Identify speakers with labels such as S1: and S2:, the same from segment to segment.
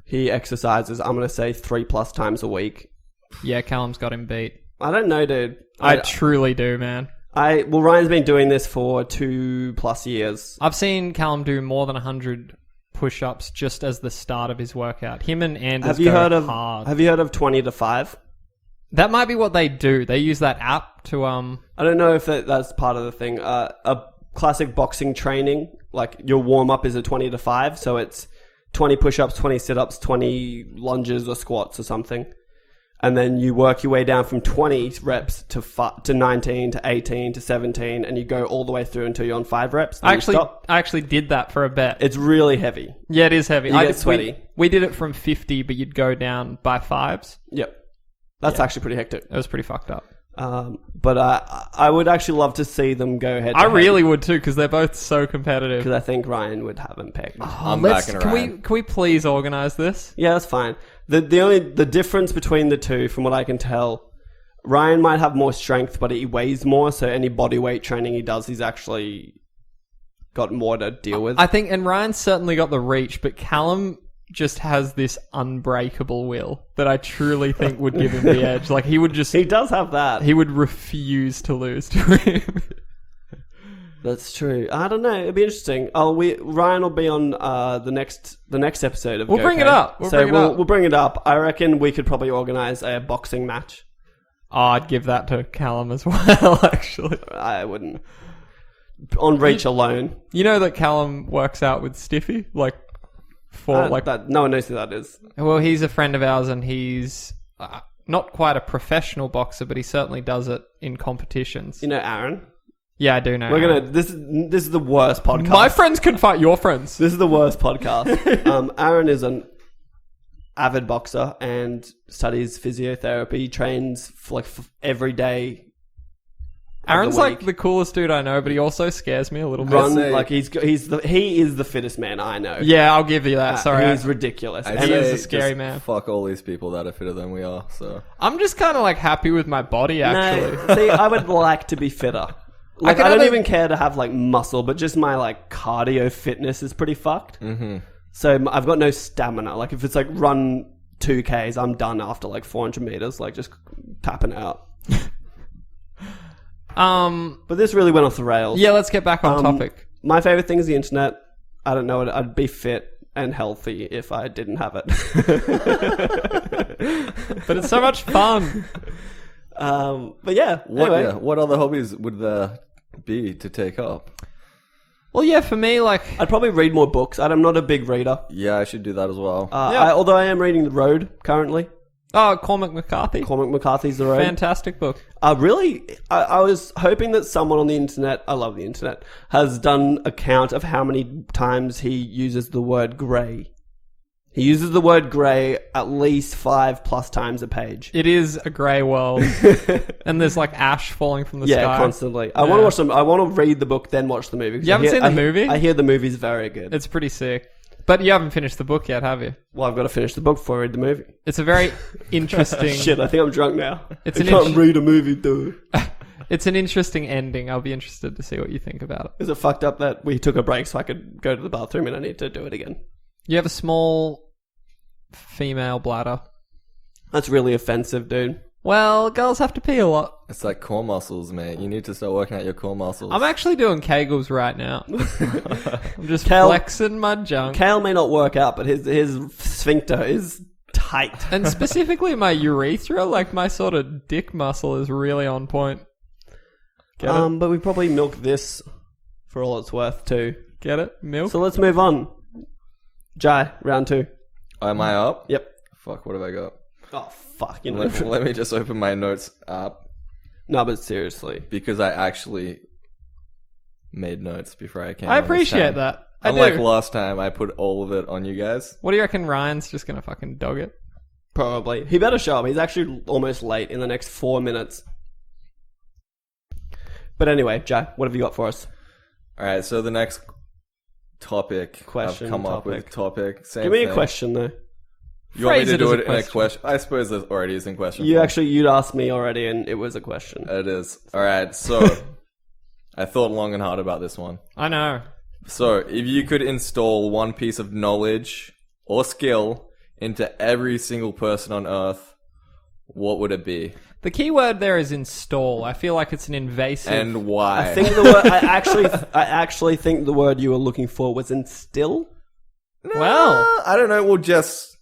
S1: he exercises, I'm going to say 3+ times a week.
S2: Yeah, Callum's got him beat.
S1: I don't know, dude.
S2: I truly do, man.
S1: Well, Ryan's been doing this for 2+ years.
S2: I've seen Callum do more than 100 push-ups just as the start of his workout. Him and Anders go hard.
S1: Have you heard of 20 to 5?
S2: That might be what they do. They use that app to...
S1: I don't know if that's part of the thing. A classic boxing training, like your warm-up is a 20 to 5, so it's 20 push-ups, 20 sit-ups, 20 lunges or squats or something. And then you work your way down from 20 reps to 19 to 18 to 17, and you go all the way through until you're on 5 reps.
S2: I actually did that for a bet.
S1: It's really heavy.
S2: Yeah, it is heavy.
S1: You get sweaty.
S2: We did it from 50, but you'd go down by 5s.
S1: Yep. That's actually pretty hectic.
S2: It was pretty fucked up.
S1: But I would actually love to see them go head to head.
S2: I really would too, because they're both so competitive.
S1: Because I think Ryan would have them pegged.
S3: I'm backing Ryan.
S2: Can we please organise this?
S1: Yeah, that's fine. The difference between the two, from what I can tell, Ryan might have more strength, but he weighs more. So any body weight training he does, he's actually got more to deal with.
S2: I think, and Ryan's certainly got the reach, but Callum just has this unbreakable will that I truly think would give him the edge. Like he would just...
S1: He does have that.
S2: He would refuse to lose to him.
S1: That's true. I don't know. It'd be interesting. Ryan will be on the next episode of
S2: We'll bring it up.
S1: We'll bring it up. I reckon we could probably organise a boxing match.
S2: Oh, I'd give that to Callum as well, actually.
S1: I wouldn't. On reach alone.
S2: You know that Callum works out with Stiffy?
S1: No one knows who that is.
S2: Well, he's a friend of ours, and he's not quite a professional boxer, but he certainly does it in competitions.
S1: You know Aaron?
S2: Yeah, I do know.
S1: This is the worst podcast.
S2: My friends can fight your friends.
S1: This is the worst podcast. Aaron is an avid boxer and studies physiotherapy. He trains for every day.
S2: Aaron's like the coolest dude I know, but he also scares me a little bit.
S1: He is the fittest man I know.
S2: Yeah, I'll give you that. Sorry,
S1: he's ridiculous.
S3: And
S2: he is a scary man.
S3: Fuck all these people that are fitter than we are. So I'm
S2: just kind of happy with my body. Actually,
S1: no, see, I would like to be fitter. I don't even care to have muscle, but just my cardio fitness is pretty fucked. Mm-hmm. So I've got no stamina. If it's run 2Ks, I'm done after 400 meters. Just tapping out. But this really went off the rails.
S2: Yeah, let's get back on topic.
S1: My favorite thing is the internet. I don't know. I'd be fit and healthy if I didn't have it.
S2: But it's so much fun.
S1: But yeah. Anyway.
S3: What other hobbies would there be to take up?
S2: Well, yeah, for me,
S1: I'd probably read more books. I'm not a big reader.
S3: Yeah, I should do that as well.
S1: Although I am reading The Road currently.
S2: Oh, Cormac McCarthy.
S1: Cormac McCarthy's The Road.
S2: Fantastic book.
S1: Really? I was hoping that someone on the internet, I love the internet, has done a count of how many times he uses the word grey. He uses the word grey at least 5+ times a page.
S2: It is a grey world. And there's ash falling from the sky.
S1: Yeah, constantly. I want to watch them. I want to read the book, then watch the movie.
S2: You haven't seen the movie?
S1: I hear the movie's very good.
S2: It's pretty sick. But you haven't finished the book yet, have you?
S1: Well, I've got to finish the book before I read the movie.
S2: It's a very interesting...
S1: Shit, I think I'm drunk now. I can't read a movie, dude.
S2: It's an interesting ending. I'll be interested to see what you think about it.
S1: Is it fucked up that we took a break so I could go to the bathroom and I need to do it again?
S2: You have a small female bladder.
S1: That's really offensive, dude.
S2: Well, girls have to pee a lot.
S3: It's like core muscles, mate. You need to start working out your core muscles.
S2: I'm actually doing Kegels right now. I'm just flexing my junk.
S1: Khayl may not work out, but his sphincter is tight.
S2: And specifically my urethra, my sort of dick muscle is really on point. Get it?
S1: But we probably milk this for all it's worth too.
S2: Get it? Milk?
S1: So let's move on. Jai, round 2.
S3: Am I up?
S1: Yep.
S3: Fuck, what have I got?
S1: Oh, fuck.
S3: Let me just open my notes app.
S1: No, but seriously.
S3: Because I actually made notes before I came.
S2: I appreciate that.
S3: Unlike last time, I put all of it on you guys.
S2: What do you reckon Ryan's just going to fucking dog it?
S1: Probably. He better show up. He's actually almost late in the next 4 minutes. But anyway, Jai, what have you got for us?
S3: Alright, so the next topic.
S1: Question.
S3: I've come up with topic. Same
S1: Give me
S3: thing.
S1: a question, though.
S3: You want me to do it in a question? I suppose it already is in question.
S1: You'd asked me already, and it was a question.
S3: It is. Alright, so I thought long and hard about this one.
S2: I know.
S3: So, if you could install one piece of knowledge or skill into every single person on Earth, what would it be?
S2: The key word there is install. I feel like it's an invasive.
S3: And why?
S1: I think the word. I actually think the word you were looking for was instill.
S2: Well,
S3: I don't know. We'll just.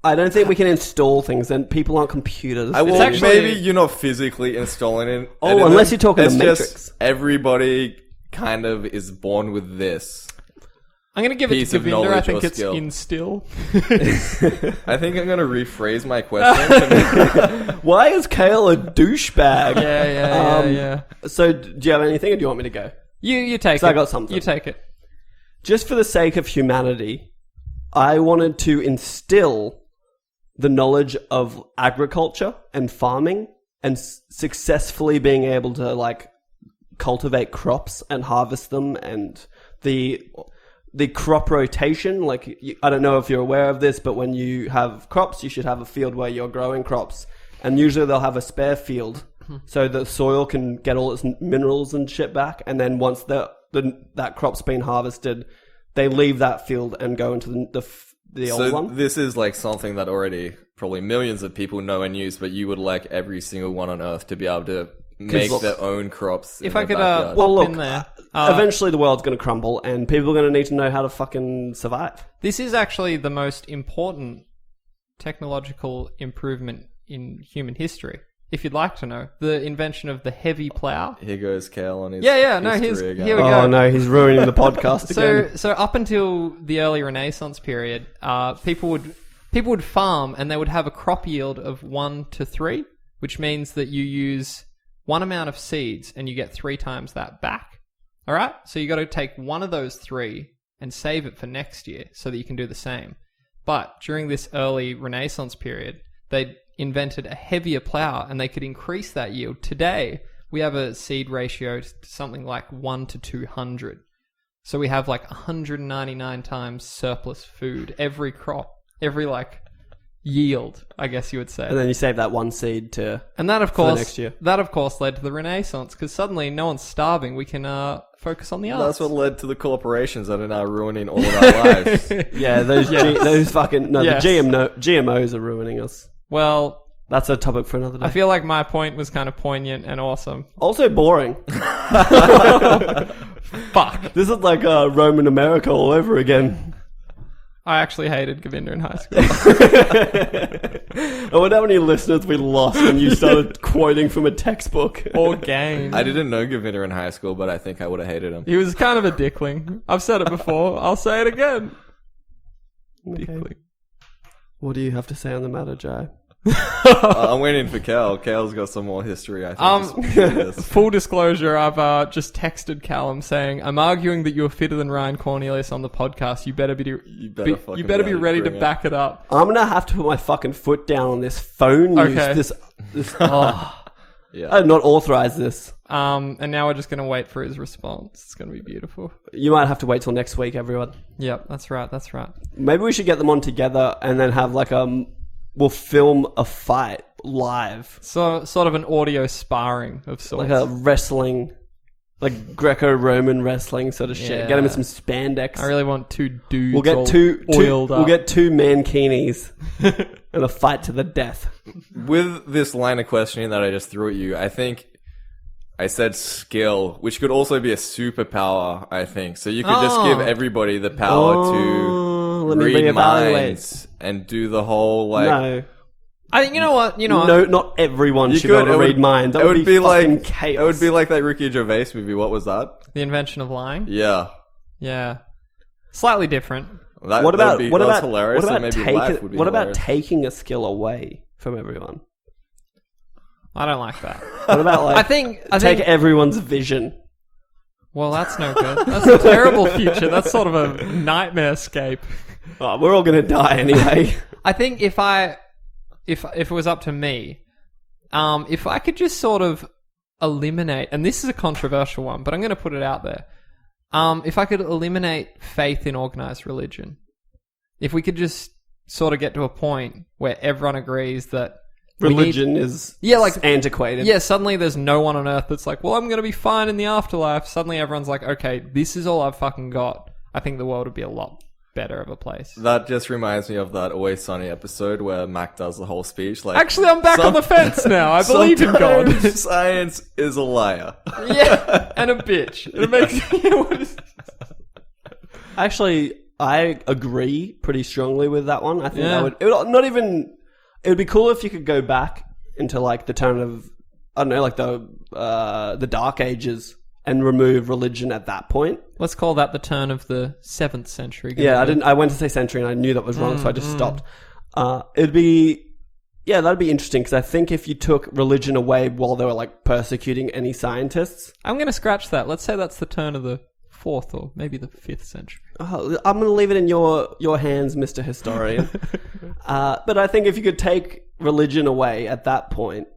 S1: I don't think we can install things, and people aren't computers.
S3: Maybe you're not physically installing it.
S1: Oh, unless you're talking the Matrix.
S3: Just everybody kind of is born with this.
S2: I'm going to give it to Govinda. I think it's
S3: skill.
S2: instill.
S3: I think I'm going to rephrase my question.
S1: Why is Khayl a douchebag?
S2: Yeah.
S1: So, do you have anything, or do you want me to go?
S2: You take it.
S1: I got something.
S2: You take it.
S1: Just for the sake of humanity, I wanted to instill the knowledge of agriculture and farming and successfully being able to, like, cultivate crops and harvest them, and the crop rotation. Like, I don't know if you're aware of this, but when you have crops, you should have a field where you're growing crops, and usually they'll have a spare field so the soil can get all its minerals and shit back, and then once that crop's been harvested, they leave that field and go into the old one.
S3: So this is like something that already probably millions of people know and use, but you would like every single one on Earth to be able to make their own crops.
S2: If I could,
S1: look,
S2: in there.
S1: Eventually the world's going to crumble and people are going to need to know how to fucking survive.
S2: This is actually the most important technological improvement in human history. If you'd like to know, the invention of the heavy plow.
S3: Here goes Khayl on his
S2: here we go.
S1: Oh no, he's ruining the podcast again.
S2: So up until the early Renaissance period, people would farm and they would have a crop yield of 1 to 3, which means that you use one amount of seeds and you get 3 times that back. All right? So you got to take one of those 3 and save it for next year so that you can do the same. But during this early Renaissance period, they invented a heavier plow and they could increase that yield. Today, we have a seed ratio to something like 1 to 200. So we have like 199 times surplus food every crop, every like yield, I guess you would say.
S1: And then you save that one seed to
S2: and that of course
S1: next year.
S2: That of course led to the Renaissance, because suddenly no one's starving. We can focus on the arts.
S3: That's what led to the corporations that are now ruining all of our lives.
S1: Yeah, those fucking the GMOs are ruining us.
S2: Well,
S1: that's a topic for another day.
S2: I feel like my point was kind of poignant and awesome.
S1: Also boring.
S2: Fuck.
S1: This is like Roman America all over again.
S2: I actually hated Govinda in high school.
S1: I wonder how many listeners we lost when you started quoting from a textbook.
S2: Or game.
S3: I didn't know Govinda in high school, but I think I would have hated him.
S2: He was kind of a dickling. I've said it before. I'll say it again.
S1: Okay.
S2: Dickling.
S1: What do you have to say on the matter, Jai?
S3: I'm waiting for Khayl. Khayl's got some more history, I think.
S2: Full disclosure, I've just texted Callum saying, I'm arguing that you're fitter than Ryan Cornelius on the podcast. You better be ready to back it up.
S1: I'm going to have to put my fucking foot down on this phone use.
S3: Yeah.
S1: I did not authorize this.
S2: And now we're just going to wait for his response. It's going to be beautiful.
S1: You might have to wait till next week, everyone.
S2: Yep, that's right.
S1: Maybe we should get them on together and then have like we'll film a fight live.
S2: So sort of an audio sparring of sorts.
S1: Like a wrestling, like Greco-Roman wrestling sort of shit.
S2: Yeah.
S1: Get him in some spandex.
S2: I really want 2 dudes
S1: We'll get
S2: oiled up.
S1: We'll get 2 mankinis and a fight to the death.
S3: With this line of questioning that I just threw at you, I think I said skill, which could also be a superpower, I think. So you could just give everybody the power to read minds and do the whole like...
S1: No.
S2: I think, you know what?
S1: No, not everyone should be able to read minds. That would be like chaos.
S3: It would be like that Ricky Gervais movie. What was that?
S2: The Invention of Lying?
S3: Yeah.
S2: Yeah. Slightly different.
S1: What about
S3: hilarious? What
S1: about taking a skill away from everyone?
S2: I don't like that.
S1: What about like
S2: I think
S1: everyone's vision?
S2: Well, that's no good. That's a terrible future. That's sort of a nightmare scape.
S1: Oh, we're all gonna die anyway.
S2: I think if it was up to me, if I could just sort of eliminate, and this is a controversial one, but I'm going to put it out there. If I could eliminate faith in organized religion, if we could just sort of get to a point where everyone agrees that
S1: religion is antiquated.
S2: Yeah, suddenly there's no one on Earth that's like, well, I'm going to be fine in the afterlife. Suddenly everyone's like, okay, this is all I've fucking got. I think the world would be a lot better of a place.
S3: That just reminds me of that Always Sunny episode where Mac does the whole speech. Like,
S2: Actually, I'm back on the fence now. I believe in God.
S3: sometimes science is a liar.
S2: Yeah, and a bitch. It makes
S1: Actually, I agree pretty strongly with that one. I think it would be cool if you could go back into like the turn of, I don't know, like the Dark Ages and remove religion at that point.
S2: Let's call that the turn of the 7th century.
S1: Yeah, I went to say century and I knew that was wrong, so I just stopped. That'd be interesting because I think if you took religion away while they were like persecuting any scientists.
S2: I'm going to scratch that. Let's say that's the turn of the 4th or maybe the 5th century.
S1: I'm going to leave it in your hands, Mr. Historian. But I think if you could take religion away at that point,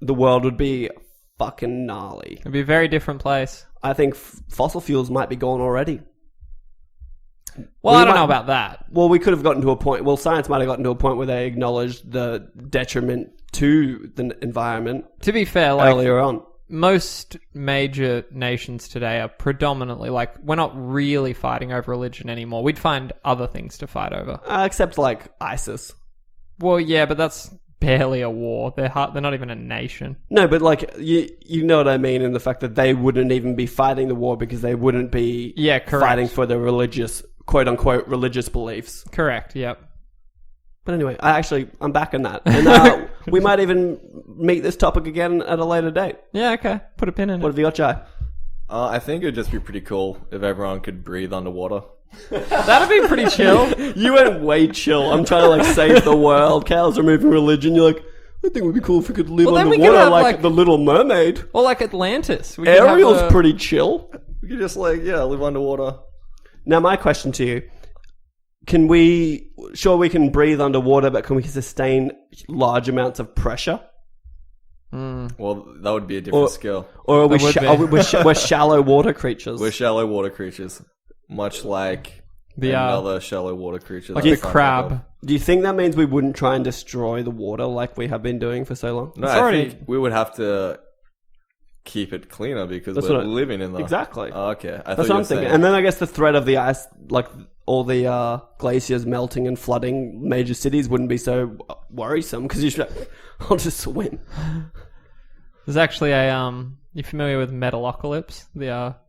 S1: the world would be fucking gnarly.
S2: It'd be a very different place.
S1: I think fossil fuels might be gone already.
S2: Well, I don't know about that.
S1: Well, we could have gotten to a point. Well, science might have gotten to a point where they acknowledged the detriment to the environment.
S2: To be fair,
S1: earlier on,
S2: most major nations today are predominantly like, we're not really fighting over religion anymore. We'd find other things to fight over,
S1: except like ISIS.
S2: Well, yeah, but that's barely a war. They're not even a nation.
S1: No, but like you know what I mean in the fact that they wouldn't even be fighting the war because they wouldn't be fighting for their religious, quote unquote, religious beliefs.
S2: Correct. Yep.
S1: But anyway, I'm back on that, and we might even meet this topic again at a later date.
S2: Yeah. Okay. Put a pin in it.
S1: What have you got, Jai?
S3: I think it'd just be pretty cool if everyone could breathe underwater.
S2: That'd be pretty chill.
S1: You went way chill. I'm trying to like save the world. Cal's removing religion. You're like, I think it would be cool if we could live underwater like the Little Mermaid.
S2: Or like Atlantis.
S1: Ariel's pretty chill.
S3: We could just live underwater.
S1: Now my question to you, we can breathe underwater, but can we sustain large amounts of pressure?
S3: Well, that would be a different skill.
S1: Or are we're shallow water creatures?
S3: We're shallow water creatures. Much like another shallow water creature.
S2: Like the crab.
S1: Do you think that means we wouldn't try and destroy the water like we have been doing for so long?
S3: No, I think we would have to keep it cleaner because we're living in the...
S1: Exactly.
S3: Oh, okay.
S1: That's what I'm thinking. And then I guess the threat of the ice, like all the glaciers melting and flooding major cities wouldn't be so worrisome because I'll just swim.
S2: There's actually you familiar with Metalocalypse?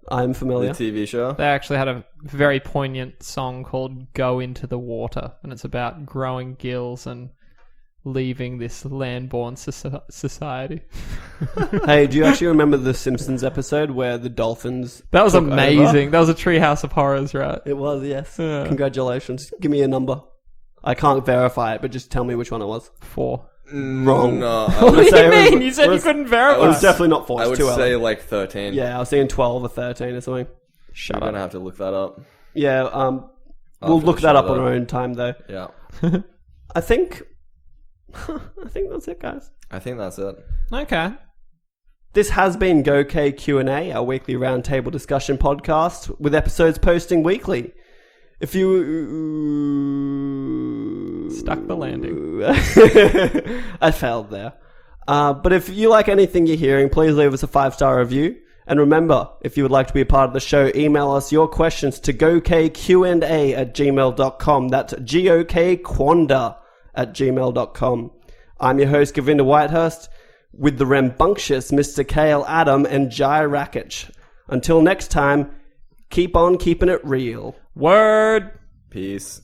S1: I'm familiar.
S3: The TV show?
S2: They actually had a very poignant song called Go Into the Water, and it's about growing gills and leaving this land-born society.
S1: Hey, do you actually remember the Simpsons episode where the dolphins...
S2: That was amazing. That was a Treehouse of Horrors, right?
S1: It was, yes. Yeah. Congratulations. Give me a number. I can't verify it, but just tell me which one it was.
S2: 4.
S1: Wrong.
S3: No.
S2: What do you mean? You said you couldn't verify.
S1: It was definitely not 4.
S3: I would say like 13.
S1: Yeah, I was saying 12 or 13 or something.
S3: You're going to have to look that up.
S1: Yeah, we'll look that up on our own time, though.
S3: Yeah.
S1: I think that's it, guys.
S3: I think that's it.
S2: Okay.
S1: This has been GoK Q&A, our weekly roundtable discussion podcast, with episodes posting weekly. If you...
S2: Stuck the landing.
S1: I failed there. But if you like anything you're hearing, please leave us a 5-star review. And remember, if you would like to be a part of the show, email us your questions to gokqanda@gmail.com. That's gokquanda@gmail.com. I'm your host, Govinda Whitehurst, with the rambunctious Mr. Khayl Adam and Jai Raki. Until next time, keep on keeping it real.
S2: Word.
S3: Peace.